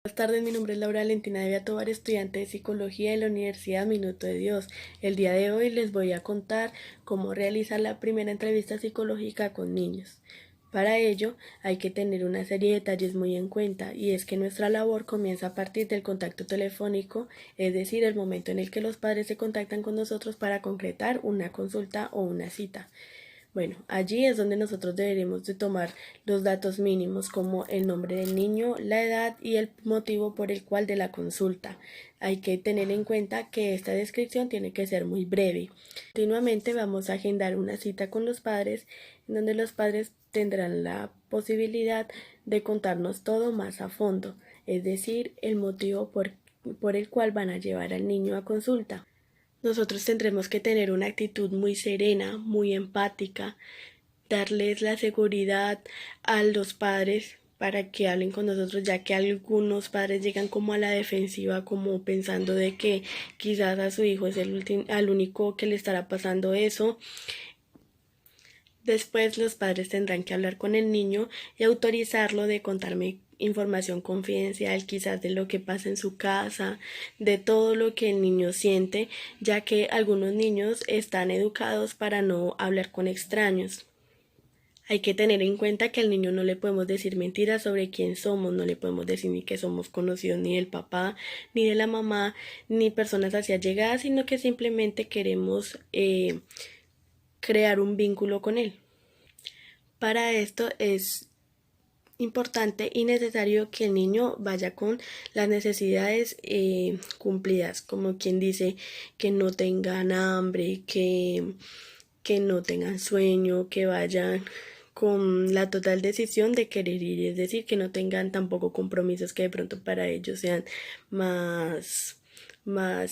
Buenas tardes, mi nombre es Laura Valentina de Tovar, estudiante de Psicología de la Universidad Minuto de Dios. El día de hoy les voy a contar cómo realizar la primera entrevista psicológica con niños. Para ello hay que tener una serie de detalles muy en cuenta, y es que nuestra labor comienza a partir del contacto telefónico, es decir, el momento en el que los padres se contactan con nosotros para concretar una consulta o una cita. Bueno, allí es donde nosotros deberemos de tomar los datos mínimos como el nombre del niño, la edad y el motivo por el cual de la consulta. Hay que tener en cuenta que esta descripción tiene que ser muy breve. Continuamente vamos a agendar una cita con los padres, en donde los padres tendrán la posibilidad de contarnos todo más a fondo, es decir, el motivo por el cual van a llevar al niño a consulta. Nosotros tendremos que tener una actitud muy serena, muy empática, darles la seguridad a los padres para que hablen con nosotros, ya que algunos padres llegan como a la defensiva, como pensando de que quizás a su hijo es al único que le estará pasando eso. Después los padres tendrán que hablar con el niño y autorizarlo de contarme información confidencial, quizás de lo que pasa en su casa, de todo lo que el niño siente, ya que algunos niños están educados para no hablar con extraños. Hay que tener en cuenta que al niño no le podemos decir mentiras sobre quién somos, no le podemos decir ni que somos conocidos ni del papá, ni de la mamá, ni personas así allegadas, sino que simplemente queremos crear un vínculo con él. Para esto es importante y necesario que el niño vaya con las necesidades cumplidas, como quien dice que no tengan hambre, que no tengan sueño, que vayan con la total decisión de querer ir, es decir, que no tengan tampoco compromisos que de pronto para ellos sean más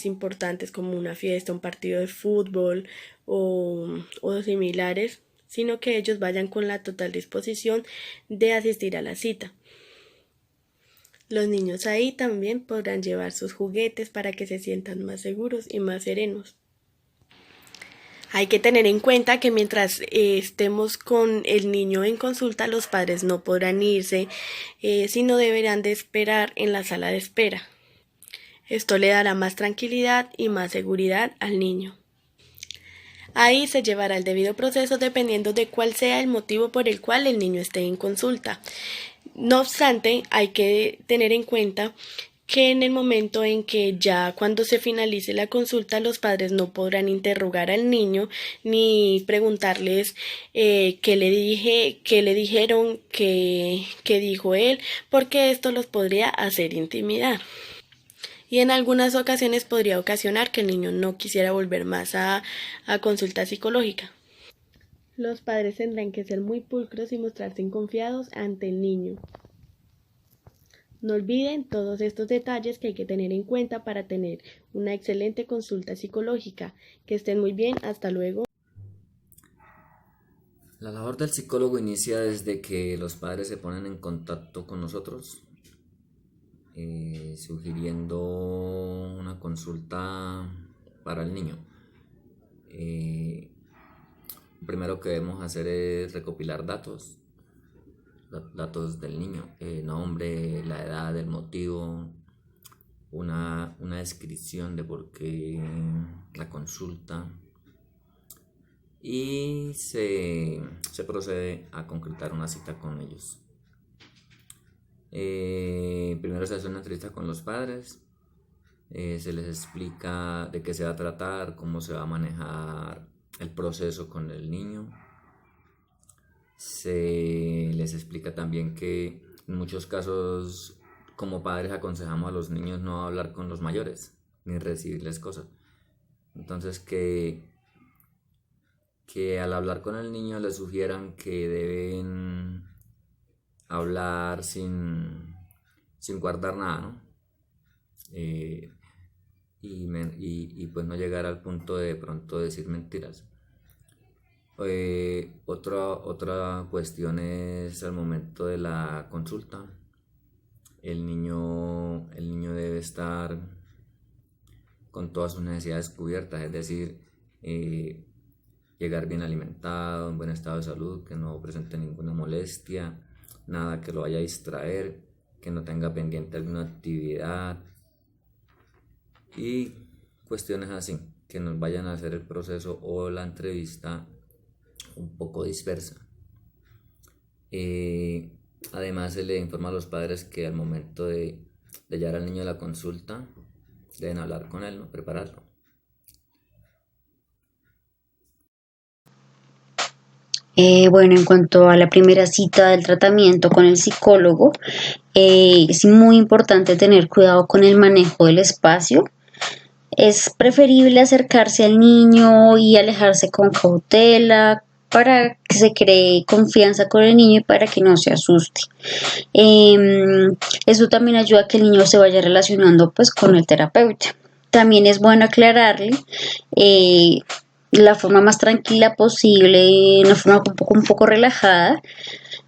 importantes, como una fiesta, un partido de fútbol o similares, sino que ellos vayan con la total disposición de asistir a la cita. Los niños ahí también podrán llevar sus juguetes para que se sientan más seguros y más serenos. Hay que tener en cuenta que mientras estemos con el niño en consulta, los padres no podrán irse, sino deberán de esperar en la sala de espera. Esto le dará más tranquilidad y más seguridad al niño. Ahí se llevará el debido proceso dependiendo de cuál sea el motivo por el cual el niño esté en consulta. No obstante, hay que tener en cuenta que en el momento en que ya cuando se finalice la consulta, los padres no podrán interrogar al niño ni preguntarles qué le dijeron, qué dijo él, porque esto los podría hacer intimidar. Y en algunas ocasiones podría ocasionar que el niño no quisiera volver más a consulta psicológica. Los padres tendrán que ser muy pulcros y mostrarse confiados ante el niño. No olviden todos estos detalles que hay que tener en cuenta para tener una excelente consulta psicológica. Que estén muy bien, hasta luego. La labor del psicólogo inicia desde que los padres se ponen en contacto con nosotros, sugiriendo una consulta para el niño. Lo primero que debemos hacer es recopilar datos del niño, nombre, la edad, el motivo, una descripción de por qué la consulta, y se procede a concretar una cita con ellos. Primero se hace una entrevista con los padres, se les explica de qué se va a tratar, cómo se va a manejar el proceso con el niño. Se les explica también que en muchos casos como padres aconsejamos a los niños no hablar con los mayores ni recibirles cosas. Entonces que al hablar con el niño les sugieran que deben hablar sin guardar nada, ¿no? Pues no llegar al punto de pronto decir mentiras. Otra cuestión es al momento de la consulta. El niño debe estar con todas sus necesidades cubiertas, es decir, llegar bien alimentado, en buen estado de salud, que no presente ninguna molestia, nada que lo vaya a distraer, que no tenga pendiente alguna actividad y cuestiones así, que nos vayan a hacer el proceso o la entrevista un poco dispersa. Además se le informa a los padres que al momento de llevar al niño a la consulta deben hablar con él, ¿no? Prepararlo. Bueno, en cuanto a la primera cita del tratamiento con el psicólogo, es muy importante tener cuidado con el manejo del espacio. Es preferible acercarse al niño y alejarse con cautela para que se cree confianza con el niño y para que no se asuste. Eso también ayuda a que el niño se vaya relacionando pues con el terapeuta. También es bueno aclararle la forma más tranquila posible, una forma un poco relajada,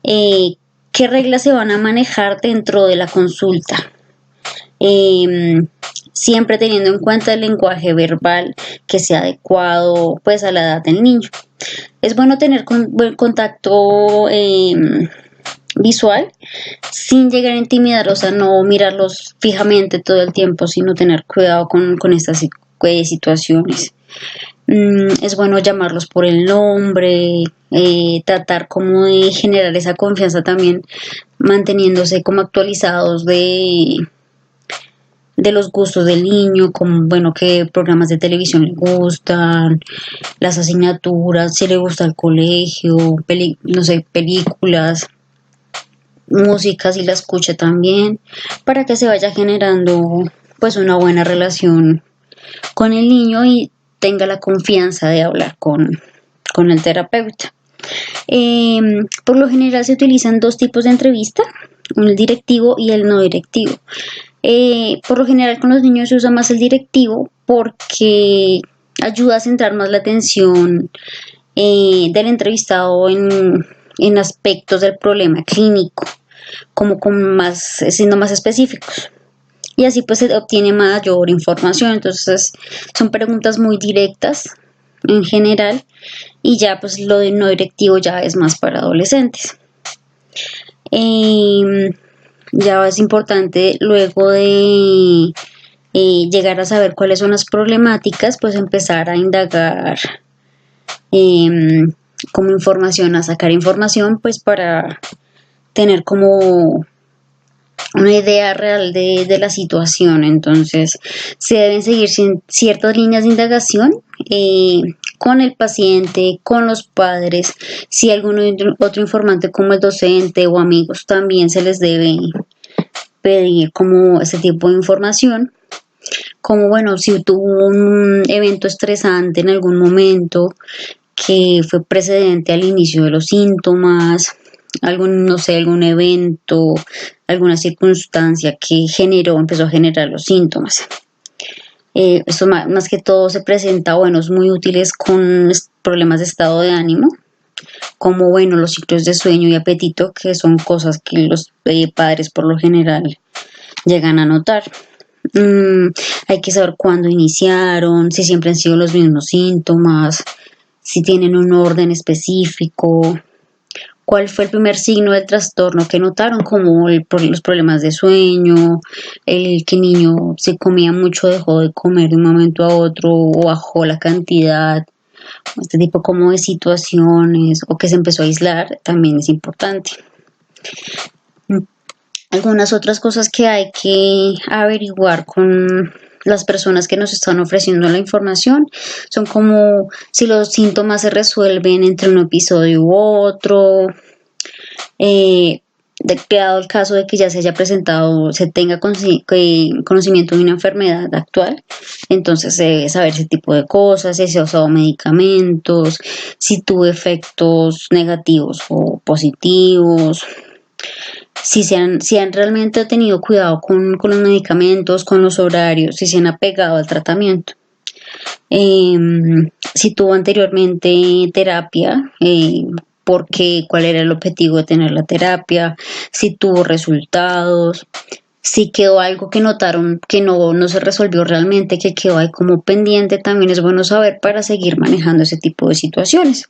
qué reglas se van a manejar dentro de la consulta. Siempre teniendo en cuenta el lenguaje verbal que sea adecuado pues a la edad del niño. Es bueno tener buen contacto visual sin llegar a intimidar, o sea, no mirarlos fijamente todo el tiempo, sino tener cuidado con estas situaciones. Es bueno llamarlos por el nombre, tratar como de generar esa confianza también, manteniéndose como actualizados de los gustos del niño, como bueno, qué programas de televisión le gustan, las asignaturas, si le gusta el colegio, películas, música, si la escucha también, para que se vaya generando pues una buena relación con el niño y tenga la confianza de hablar con el terapeuta. Por lo general se utilizan dos tipos de entrevista, el directivo y el no directivo. Por lo general con los niños se usa más el directivo porque ayuda a centrar más la atención del entrevistado en aspectos del problema clínico, como siendo más específicos. Y así pues se obtiene mayor información. Entonces son preguntas muy directas en general y ya pues lo de no directivo ya es más para adolescentes. Ya es importante luego de llegar a saber cuáles son las problemáticas, pues empezar a indagar como información, a sacar información pues para tener como una idea real de la situación. Entonces se deben seguir ciertas líneas de indagación con el paciente, con los padres. Si algún otro informante como el docente o amigos, también se les debe pedir como ese tipo de información, como bueno, si tuvo un evento estresante en algún momento que fue precedente al inicio de los síntomas, algún evento, alguna circunstancia que empezó a generar los síntomas. Esto más que todo se presenta, es muy útiles con problemas de estado de ánimo, como los ciclos de sueño y apetito, que son cosas que los padres por lo general llegan a notar. Hay que saber cuándo iniciaron, si siempre han sido los mismos síntomas, si tienen un orden específico, cuál fue el primer signo del trastorno que notaron, como los problemas de sueño, el que el niño se comía mucho, dejó de comer de un momento a otro o bajó la cantidad, este tipo como de situaciones, o que se empezó a aislar, también es importante. Algunas otras cosas que hay que averiguar con las personas que nos están ofreciendo la información son como si los síntomas se resuelven entre un episodio u otro, dado el caso de que ya se haya presentado, se tenga conocimiento de una enfermedad actual, entonces se debe saber ese tipo de cosas, si se ha usado medicamentos, si tuvo efectos negativos o positivos, si han realmente tenido cuidado con los medicamentos, con los horarios, si se han apegado al tratamiento, si tuvo anteriormente terapia, cuál era el objetivo de tener la terapia, si tuvo resultados, si quedó algo que notaron que no se resolvió realmente, que quedó ahí como pendiente, también es bueno saber para seguir manejando ese tipo de situaciones.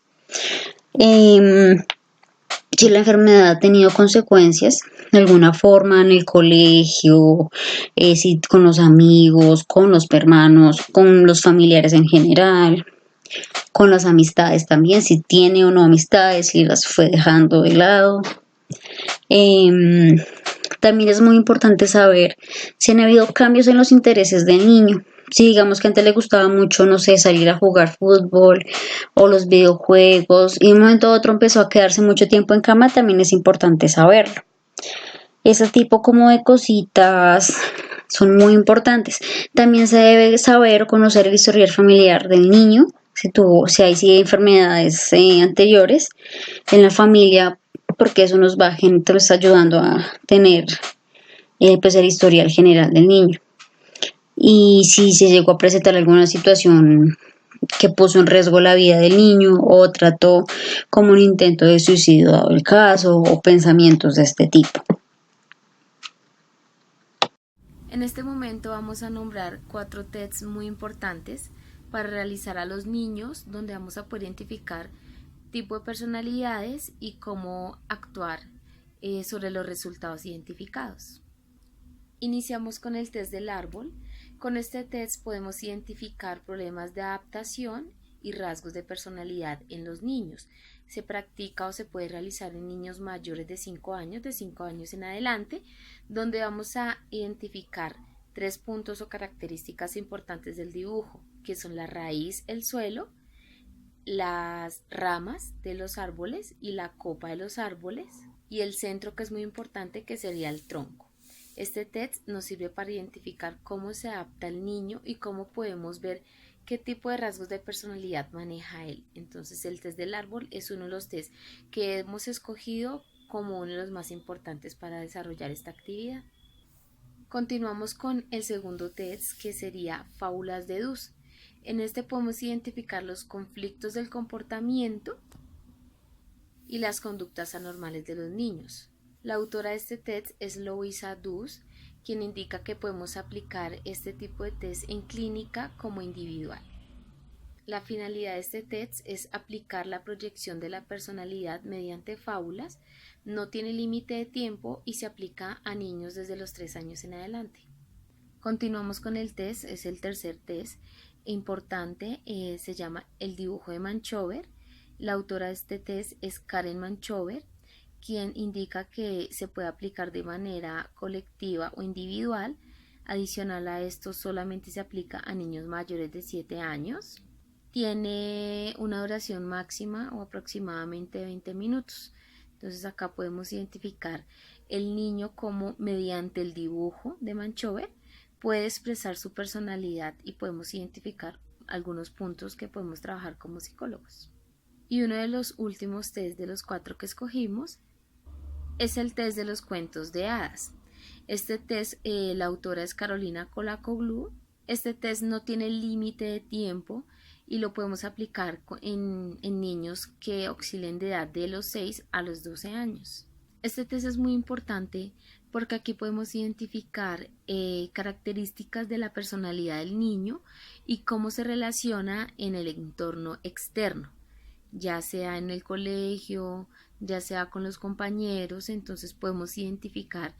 si la enfermedad ha tenido consecuencias de alguna forma en el colegio, si con los amigos, con los hermanos, con los familiares en general, con las amistades también, si tiene o no amistades, si las fue dejando de lado. También es muy importante saber si han habido cambios en los intereses del niño. Si digamos que antes le gustaba mucho, no sé, salir a jugar fútbol o los videojuegos y de un momento a otro empezó a quedarse mucho tiempo en cama, también es importante saberlo. Ese tipo como de cositas son muy importantes. También se debe saber o conocer el historial familiar del niño, si hay enfermedades anteriores en la familia, porque eso nos va ayudando a tener pues el historial general del niño. Y si se llegó a presentar alguna situación que puso en riesgo la vida del niño o trató como un intento de suicidio dado el caso o pensamientos de este tipo. En este momento vamos a nombrar 4 tests muy importantes para realizar a los niños, donde vamos a poder identificar tipo de personalidades y cómo actuar sobre los resultados identificados. Iniciamos con el test del árbol. Con este test podemos identificar problemas de adaptación y rasgos de personalidad en los niños. Se practica o se puede realizar en niños mayores de 5 años en adelante, donde vamos a identificar 3 puntos o características importantes del dibujo, que son la raíz, el suelo, las ramas de los árboles y la copa de los árboles, y el centro, que es muy importante, que sería el tronco. Este test nos sirve para identificar cómo se adapta el niño y cómo podemos ver qué tipo de rasgos de personalidad maneja él. Entonces el test del árbol es uno de los tests que hemos escogido como uno de los más importantes para desarrollar esta actividad. Continuamos con el segundo test, que sería fábulas de Dus. En este podemos identificar los conflictos del comportamiento y las conductas anormales de los niños. La autora de este test es Louisa Dus, quien indica que podemos aplicar este tipo de test en clínica como individual. La finalidad de este test es aplicar la proyección de la personalidad mediante fábulas, no tiene límite de tiempo y se aplica a niños desde los 3 años en adelante. Continuamos con el test, es el tercer test importante, se llama el dibujo de Manchover. La autora de este test es Karen Manchover, quien indica que se puede aplicar de manera colectiva o individual. Adicional a esto, solamente se aplica a niños mayores de 7 años. Tiene una duración máxima o aproximadamente 20 minutos. Entonces acá podemos identificar el niño como mediante el dibujo de Manchover puede expresar su personalidad y podemos identificar algunos puntos que podemos trabajar como psicólogos. Y uno de los últimos test de los 4 que escogimos es el test de los cuentos de hadas. Este test, la autora es Carolina Kolakoglu. Este test no tiene límite de tiempo y lo podemos aplicar en niños que oscilen de edad de los 6 a los 12 años. Este test es muy importante porque aquí podemos identificar características de la personalidad del niño y cómo se relaciona en el entorno externo, ya sea en el colegio, ya sea con los compañeros. Entonces podemos identificar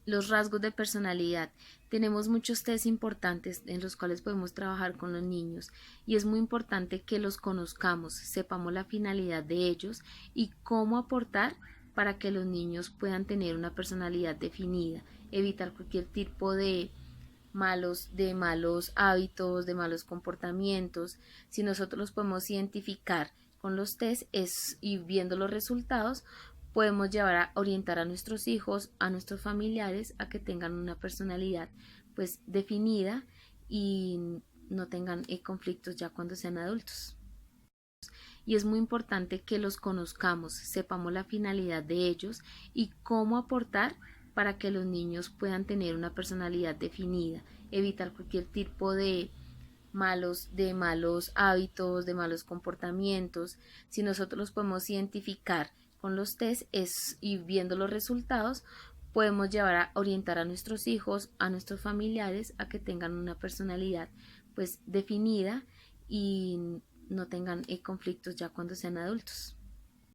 los rasgos de personalidad. Tenemos muchos test importantes en los cuales podemos trabajar con los niños y es muy importante que los conozcamos, sepamos la finalidad de ellos y cómo aportar para que los niños puedan tener una personalidad definida, evitar cualquier tipo de malos hábitos, de malos comportamientos. Si nosotros los podemos identificar con los test y viendo los resultados, podemos llevar a orientar a nuestros hijos, a nuestros familiares, a que tengan una personalidad pues definida y no tengan conflictos ya cuando sean adultos. Y es muy importante que los conozcamos, sepamos la finalidad de ellos y cómo aportar para que los niños puedan tener una personalidad definida, evitar cualquier tipo de malos hábitos, de malos comportamientos. Si nosotros los podemos identificar con los test y viendo los resultados, podemos llevar a orientar a nuestros hijos, a nuestros familiares, a que tengan una personalidad pues definida y no tengan conflictos ya cuando sean adultos.